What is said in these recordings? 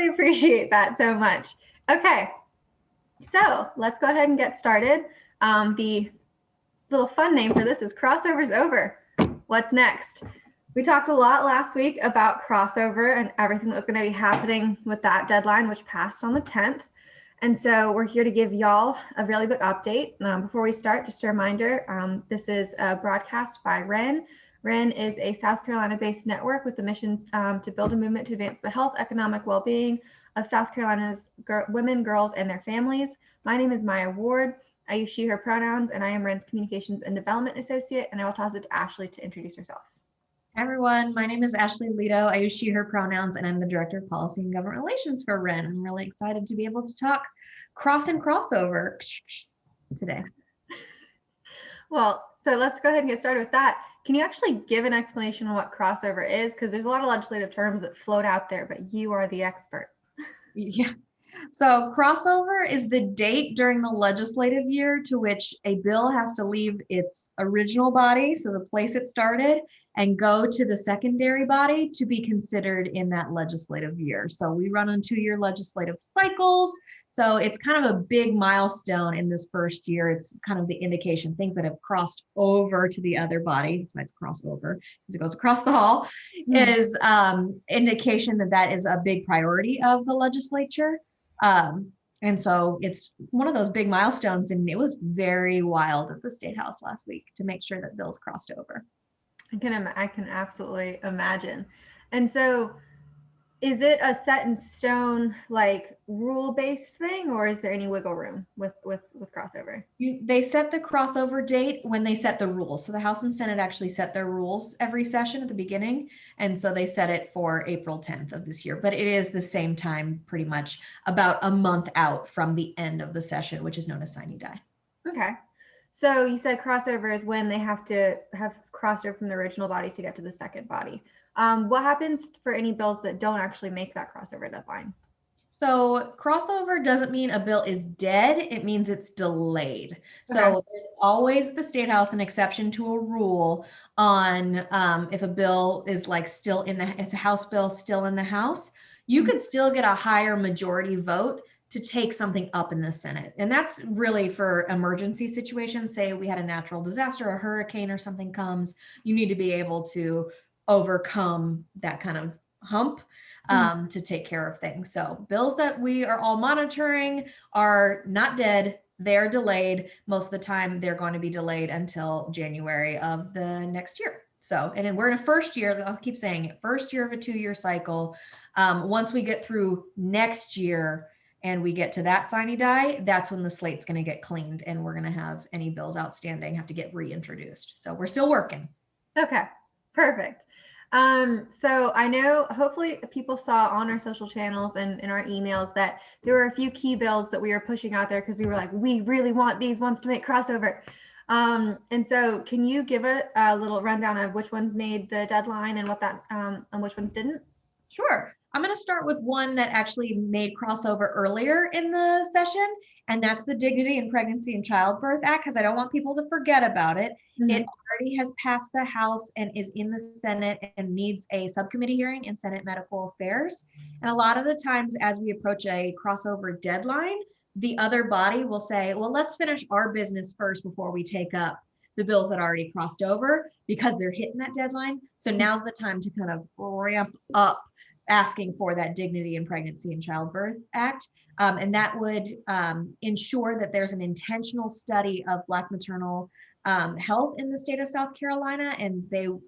really appreciate that so much. Okay, so let's go ahead and get started. The little fun name for this is Crossover's Over. What's next? We talked a lot last week about crossover and everything that was going to be happening with that deadline, which passed on the 10th. And so we're here to give y'all a really big update. Before we start, just a reminder, this is a broadcast by REN. REN is a South Carolina-based network with the mission to build a movement to advance the health, economic well-being of South Carolina's women, girls, and their families. My name is Maya Ward. I use she, her pronouns, and I am REN's Communications and Development Associate, and I will toss it to Ashley to introduce herself. Hi, everyone. My name is Ashley Lito. I use she, her pronouns, and I'm the Director of Policy and Government Relations for REN. I'm really excited to be able to talk cross and crossover today. Well, so let's go ahead and get started with that. Can you actually give an explanation on what crossover is? Because there's a lot of legislative terms that float out there, but you are the expert. Yeah. So crossover is the date during the legislative year to which a bill has to leave its original body, so the place it started, and go to the secondary body to be considered in that legislative year. So we run on 2-year legislative cycles. So it's kind of a big milestone in this first year. It's kind of the indication, things that have crossed over to the other body, that's why it's crossover, because it goes across the hall, is indication that that is a big priority of the legislature. And so it's one of those big milestones, and it was very wild at the State House last week to make sure that bills crossed over. I can absolutely imagine. And so is it a set in stone, like rule-based thing, or is there any wiggle room with crossover? They set the crossover date when they set the rules. So the House and Senate actually set their rules every session at the beginning. And so they set it for April 10th of this year, but it is the same time, pretty much about a month out from the end of the session, which is known as sine die. Okay. So you said crossover is when they have to have crossed over from the original body to get to the second body. What happens for any bills that don't actually make that crossover deadline? So crossover doesn't mean a bill is dead. It means it's delayed. Okay. So there's always at the State House an exception to a rule on if a bill is like still in it's a House bill still in the House, you could still get a higher majority vote to take something up in the Senate. And that's really for emergency situations. Say we had a natural disaster, a hurricane or something comes, you need to be able to overcome that kind of hump to take care of things. So bills that we are all monitoring are not dead. They're delayed. Most of the time, they're going to be delayed until January of the next year. So, and then we're in a first year, I'll keep saying it, first year of a 2-year cycle. Once we get through next year and we get to that sine die, that's when the slate's going to get cleaned and we're going to have any bills outstanding have to get reintroduced. So we're still working. Okay, perfect. So I know hopefully people saw on our social channels and in our emails that there were a few key bills that we were pushing out there because we were like, we really want these ones to make crossover. And so can you give a little rundown of which ones made the deadline and what that and which ones didn't? Sure. I'm going to start with one that actually made crossover earlier in the session, and that's the Dignity in Pregnancy and Childbirth Act, because I don't want people to forget about it. Mm-hmm. It already has passed the House and is in the Senate and needs a subcommittee hearing in Senate Medical Affairs. And a lot of the times as we approach a crossover deadline, the other body will say, well, let's finish our business first before we take up the bills that already crossed over, because they're hitting that deadline. So now's the time to kind of ramp up asking for that Dignity in Pregnancy and Childbirth Act. And that would ensure that there's an intentional study of Black maternal health in the state of South Carolina. And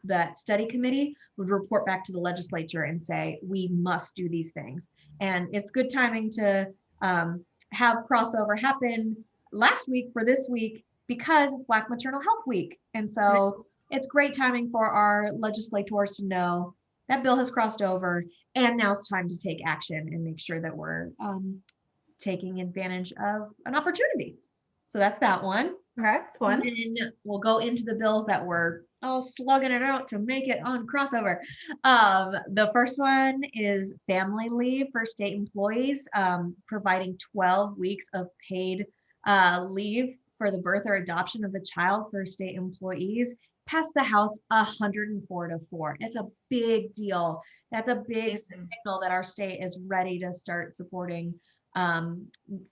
that study committee would report back to the legislature and say, we must do these things. And it's good timing to have crossover happen last week for this week, because it's Black Maternal Health Week. And so it's great timing for our legislators to know that bill has crossed over, and now it's time to take action and make sure that we're taking advantage of an opportunity. So that's that one. Okay, that's one. And then we'll go into the bills that were all slugging it out to make it on crossover. The first one is family leave for state employees, providing 12 weeks of paid leave for the birth or adoption of a child for state employees. passed the House 104-4. It's a big deal. That's a big Amazing. signal that our state is ready to start supporting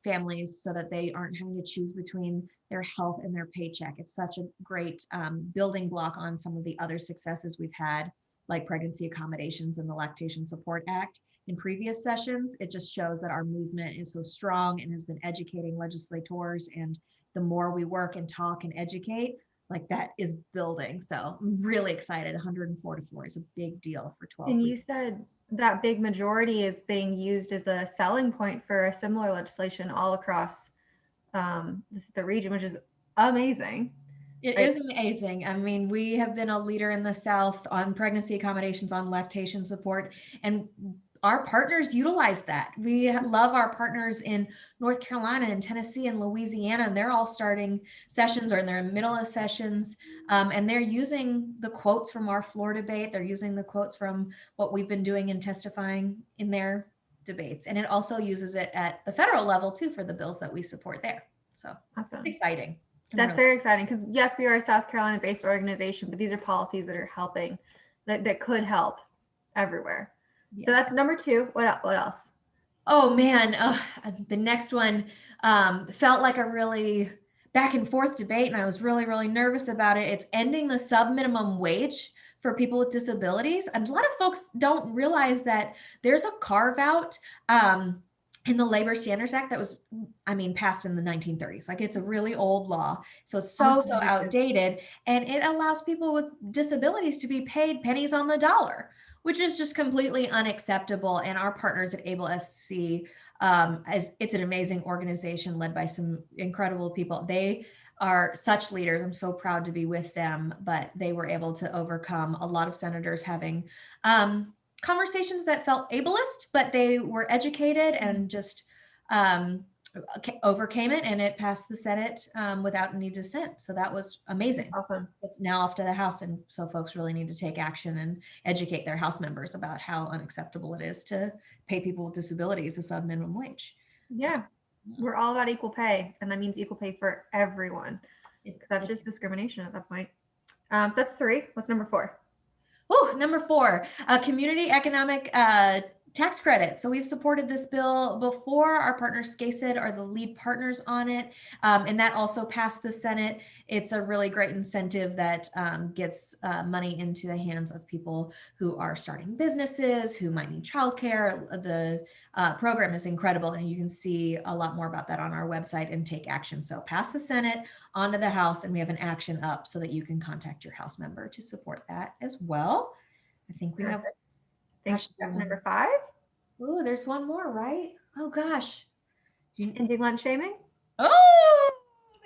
families so that they aren't having to choose between their health and their paycheck. It's such a great building block on some of the other successes we've had, like pregnancy accommodations and the Lactation Support Act in previous sessions. It just shows that our movement is so strong and has been educating legislators. And the more we work and talk and educate, like that is building. So I'm really excited. 104-4 is a big deal for 12 And you weeks. said that big majority is being used as a selling point for a similar legislation all across the region, which is amazing. It is amazing. I mean, we have been a leader in the South on pregnancy accommodations, on lactation support, and our partners utilize that. We love our partners in North Carolina and Tennessee and Louisiana, and they're all starting sessions or in their middle of sessions. And they're using the quotes from our floor debate. They're using the quotes from what we've been doing and testifying in their debates. And it also uses it at the federal level too for the bills that we support there. So Awesome. it's exciting. That's very exciting because yes, we are a South Carolina based organization, but these are policies that are helping, that could help everywhere. Yeah. So that's number 2. What else? Oh man, the next one felt like a really back and forth debate, and I was really, really nervous about it. It's ending the sub-minimum wage for people with disabilities. And a lot of folks don't realize that there's a carve out in the Labor Standards Act that was, passed in the 1930s. Like it's a really old law. So it's so outdated. And it allows people with disabilities to be paid pennies on the dollar, which is just completely unacceptable. And our partners at Able SC, as it's an amazing organization led by some incredible people. They are such leaders. I'm so proud to be with them, but they were able to overcome a lot of senators having conversations that felt ableist, but they were educated and just overcame it, and it passed the Senate without any dissent. So that was amazing. Awesome. It's now off to the House, and so folks really need to take action and educate their House members about how unacceptable it is to pay people with disabilities a sub-minimum wage. Yeah, we're all about equal pay, and that means equal pay for everyone. That's just discrimination at that point. So that's 3. What's number 4? Oh, number 4, community economic tax credit. So we've supported this bill before. Our partner SCASID are the lead partners on it. And that also passed the Senate. It's a really great incentive that gets money into the hands of people who are starting businesses, who might need childcare. The program is incredible, and you can see a lot more about that on our website and take action. So pass the Senate, onto the House, and we have an action up so that you can contact your House member to support that as well. I think we have number 5. Oh, there's one more, right? Oh gosh. Ending lunch shaming. Oh,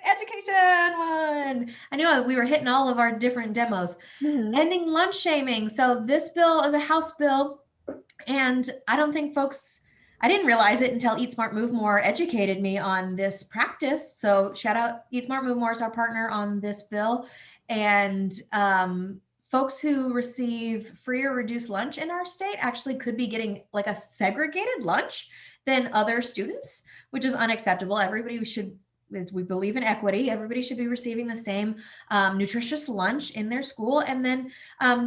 education one. I knew we were hitting all of our different demos. Mm-hmm. Ending lunch shaming. So this bill is a House bill, and I don't think I didn't realize it until Eat Smart Move More educated me on this practice. So shout out Eat Smart Move More is our partner on this bill. And folks who receive free or reduced lunch in our state actually could be getting like a segregated lunch than other students, which is unacceptable. We believe in equity. Everybody should be receiving the same nutritious lunch in their school. And then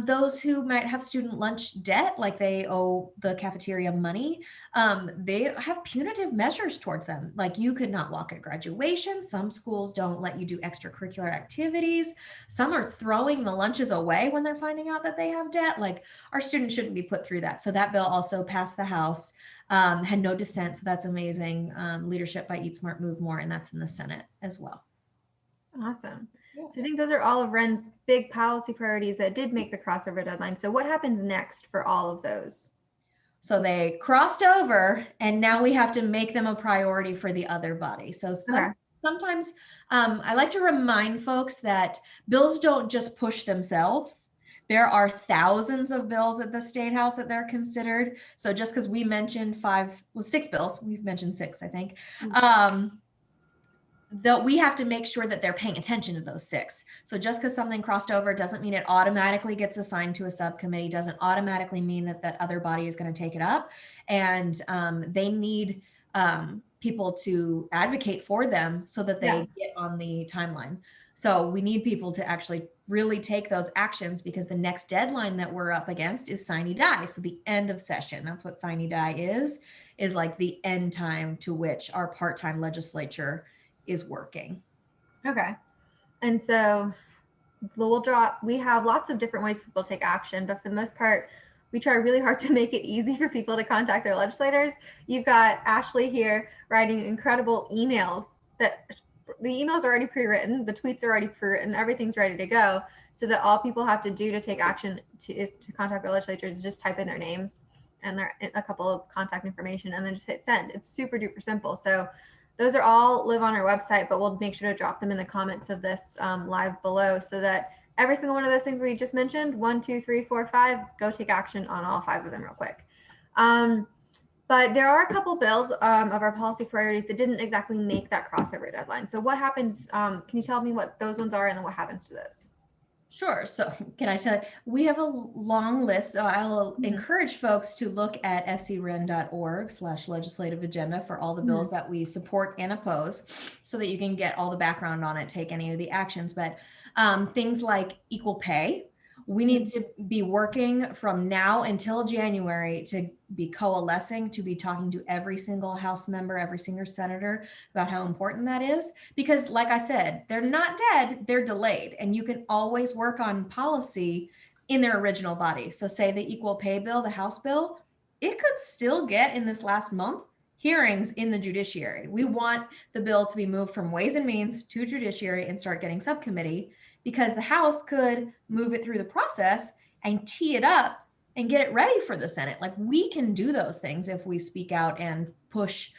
those who might have student lunch debt, like they owe the cafeteria money, they have punitive measures towards them. Like you could not walk at graduation. Some schools don't let you do extracurricular activities. Some are throwing the lunches away when they're finding out that they have debt. Like our students shouldn't be put through that. So that bill also passed the House. Had no dissent, so that's amazing. Leadership by Eat Smart Move More, and that's in the Senate as well. Awesome. Yeah. So I think those are all of Ren's big policy priorities that did make the crossover deadline. So what happens next for all of those? So they crossed over, and now we have to make them a priority for the other body. So sometimes I like to remind folks that bills don't just push themselves. There are thousands of bills at the State House that they're considered. So just because we mentioned 6 bills, we've mentioned 6, I think, that we have to make sure that they're paying attention to those 6. So just because something crossed over doesn't mean it automatically gets assigned to a subcommittee, doesn't automatically mean that that other body is going to take it up. And they need people to advocate for them so that they get on the timeline. So we need people to actually really take those actions, because the next deadline that we're up against is sine die. So the end of session, that's what sine die is like the end time to which our part-time legislature is working. Okay. And so we have lots of different ways people take action, but for the most part, we try really hard to make it easy for people to contact their legislators. You've got Ashley here writing incredible emails that the emails are already pre-written, the tweets are already pre-written, everything's ready to go, so that all people have to do to take action is to contact their legislators, just type in their names and a couple of contact information and then just hit send. It's super duper simple. So those are all live on our website, but we'll make sure to drop them in the comments of this live below, so that every single one of those things we just mentioned, 1, 2, 3, 4, 5, go take action on all 5 of them real quick. But there are a couple bills of our policy priorities that didn't exactly make that crossover deadline. So what happens, can you tell me what those ones are and then what happens to those? Sure. So can I tell you, we have a long list. So I'll encourage folks to look at scren.org/legislative agenda for all the bills that we support and oppose, so that you can get all the background on it, take any of the actions. But things like equal pay, we need to be working from now until January to be coalescing, to be talking to every single House member, every single senator about how important that is. Because like I said, they're not dead, they're delayed. And you can always work on policy in their original body. So say the equal pay bill, the House bill, it could still get in this last month hearings in the judiciary. We want the bill to be moved from Ways and Means to judiciary and start getting subcommittee, because the House could move it through the process and tee it up and get it ready for the Senate. Like, we can do those things if we speak out and push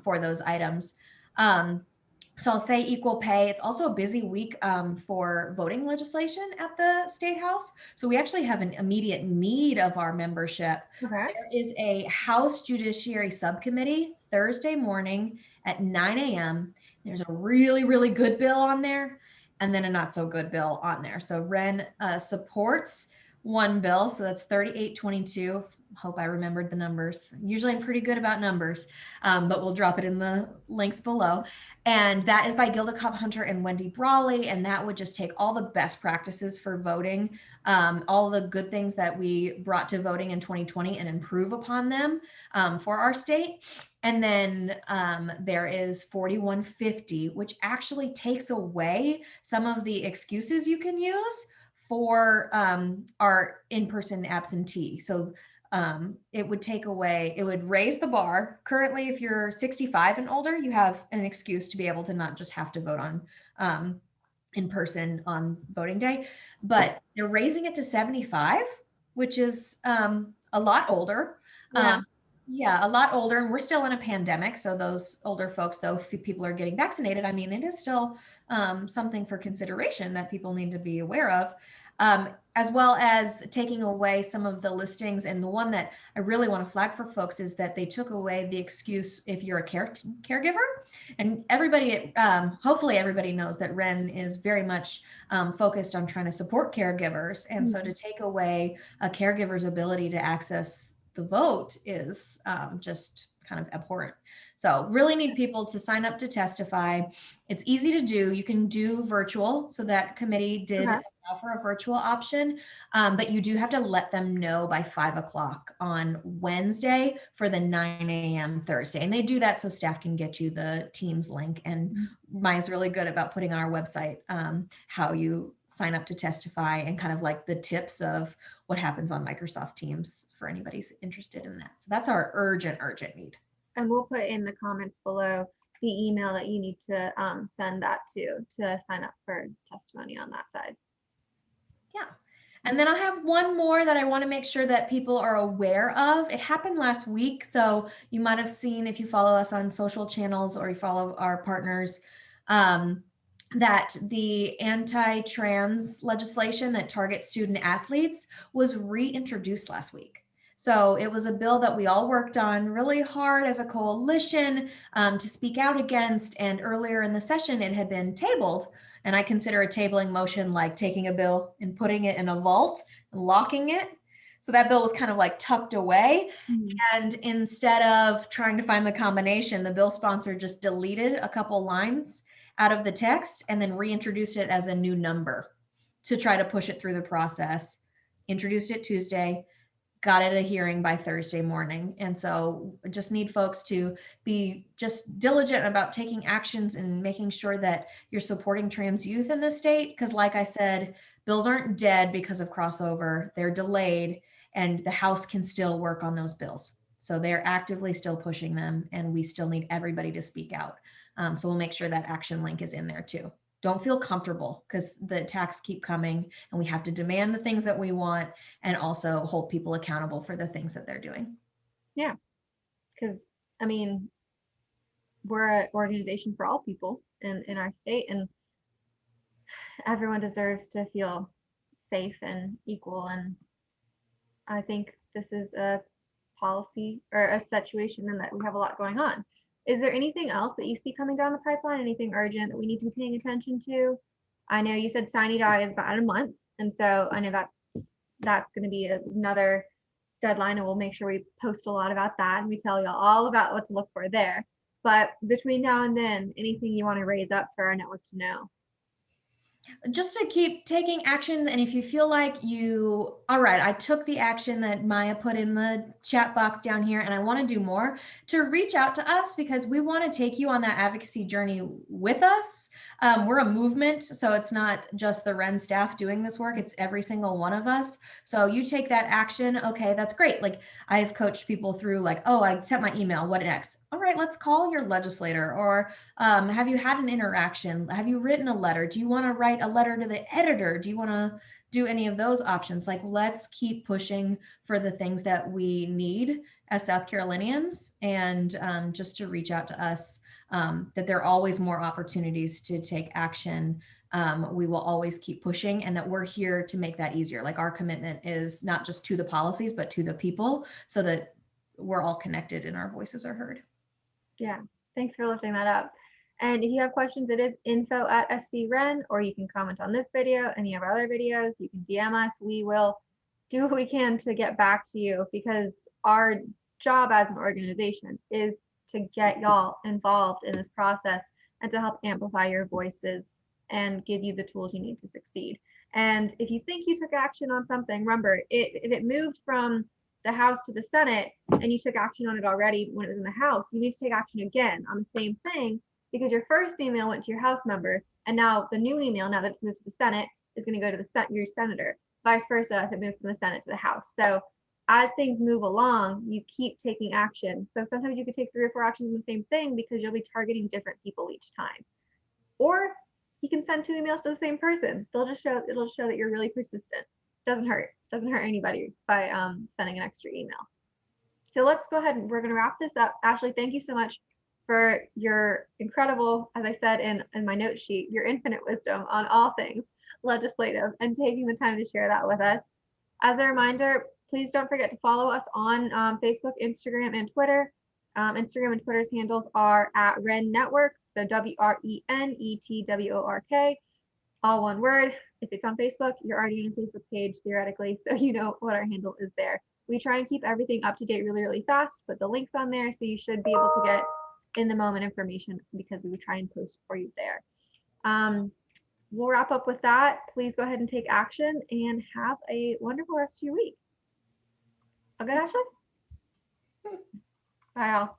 for those items. So I'll say equal pay. It's also a busy week for voting legislation at the State House. So we actually have an immediate need of our membership. Okay. There is a House Judiciary Subcommittee Thursday morning at 9 a.m. There's a really, really good bill on there, and then a not so good bill on there. So Ren supports one bill, so that's 3822. Hope I remembered the numbers. Usually I'm pretty good about numbers, but we'll drop it in the links below. And that is by Gilda Cobb Hunter and Wendy Brawley. And that would just take all the best practices for voting, all the good things that we brought to voting in 2020 and improve upon them for our state. And then there is 4150, which actually takes away some of the excuses you can use for our in-person absentee. So it would take away, it would raise the bar. Currently, if you're 65 and older, you have an excuse to be able to not just have to vote on in person on voting day, but they're raising it to 75, which is a lot older. Yeah, a lot older, and we're still in a pandemic. So those older folks, though, if people are getting vaccinated, I mean, it is still something for consideration that people need to be aware of, as well as taking away some of the listings. And the one that I really want to flag for folks is that they took away the excuse if you're a caregiver. And everybody, hopefully everybody knows that Ren is very much focused on trying to support caregivers. And so to take away a caregiver's ability to access the vote is just kind of abhorrent. So really need people to sign up to testify. It's easy to do. You can do virtual. So that committee did offer a virtual option, but you do have to let them know by 5 o'clock on Wednesday for the 9 a.m. Thursday. And they do that so staff can get you the Teams link. And Maya's really good about putting on our website how you sign up to testify and kind of like the tips of what happens on Microsoft Teams for anybody who's interested in that. So that's our urgent need. And we'll put in the comments below the email that you need to send that to sign up for testimony on that side. Yeah. And then I'll have one more that I want to make sure that people are aware of. It happened last week. So you might have seen, if you follow us on social channels or you follow our partners, that the anti-trans legislation that targets student athletes was reintroduced last week. So it was a bill that we all worked on really hard as a coalition to speak out against. And earlier in the session, it had been tabled. And I consider a tabling motion like taking a bill and putting it in a vault and locking it. So that bill was kind of like tucked away. And instead of trying to find the combination, the bill sponsor just deleted a couple lines out of the text and then reintroduced it as a new number. to try to push it through the process. Introduced it Tuesday, got it a hearing by Thursday morning. And so I just need folks to be just diligent about taking actions and making sure that you're supporting trans youth in the state. Because like I said, bills aren't dead because of crossover, they're delayed, and the House can still work on those bills. So they're actively still pushing them, and we still need everybody to speak out. So we'll make sure that action link is in there too. Don't feel comfortable, because the attacks keep coming and we have to demand the things that we want and also hold people accountable for the things that they're doing. Yeah. Because, I mean, we're an organization for all people in our state, and everyone deserves to feel safe and equal. And I think this is a policy or a situation in that we have a lot going on. Is there anything else that you see coming down the pipeline? Anything urgent that we need to be paying attention to? I know you said Sine Die is about a month, and so I know that's going to be another deadline, and we'll make sure we post a lot about that and we tell y'all all about what to look for there. But between now and then, anything you want to raise up for our network to know? Just to keep taking action. And if you feel like all right, I took the action that Maya put in the chat box down here and I want to do more, to reach out to us, because we want to take you on that advocacy journey with us. We're a movement, so it's not just the Ren staff doing this work, it's every single one of us. So you take that action, okay, that's great. Like, I've coached people through, like, oh, I sent my email, what next? All right, let's call your legislator. Or have you had an interaction? Have you written a letter? Do you want to write a letter to the editor? Do you want to do any of those options? Like, let's keep pushing for the things that we need as South Carolinians, and just to reach out to us, that there are always more opportunities to take action. We will always keep pushing, and that we're here to make that easier. Like, our commitment is not just to the policies, but to the people, so that we're all connected and our voices are heard. Yeah, thanks for lifting that up. And if you have questions, it is info@scren, or you can comment on this video, any of our other videos. You can DM us. We will do what we can to get back to you, because our job as an organization is to get y'all involved in this process and to help amplify your voices and give you the tools you need to succeed. And if you think you took action on something, remember, if it moved from the House to the Senate and you took action on it already when it was in the House, you need to take action again on the same thing, because your first email went to your House member, and now the new email, now that it's moved to the Senate, is going to go to your senator. Vice versa if it moved from the Senate to the House. So as things move along, you keep taking action. So sometimes you could take 3 or 4 actions on the same thing, because you'll be targeting different people each time. Or you can send 2 emails to the same person. It'll show that you're really persistent. Doesn't hurt anybody by sending an extra email. So let's go ahead and we're going to wrap this up. Ashley, thank you so much for your incredible, as I said in my note sheet, your infinite wisdom on all things legislative, and taking the time to share that with us. As a reminder, please don't forget to follow us on Facebook, Instagram, and Twitter. Instagram and Twitter's handles are @Ren Network, so WRENETWORK, all one word. If it's on Facebook, you're already on a Facebook page theoretically, so you know what our handle is there. We try and keep everything up to date really, really fast, put the links on there, so you should be able to get in the moment information, because we would try and post it for you there. We'll wrap up with that. Please go ahead and take action, and have a wonderful rest of your week. All good, Ashley? Bye all.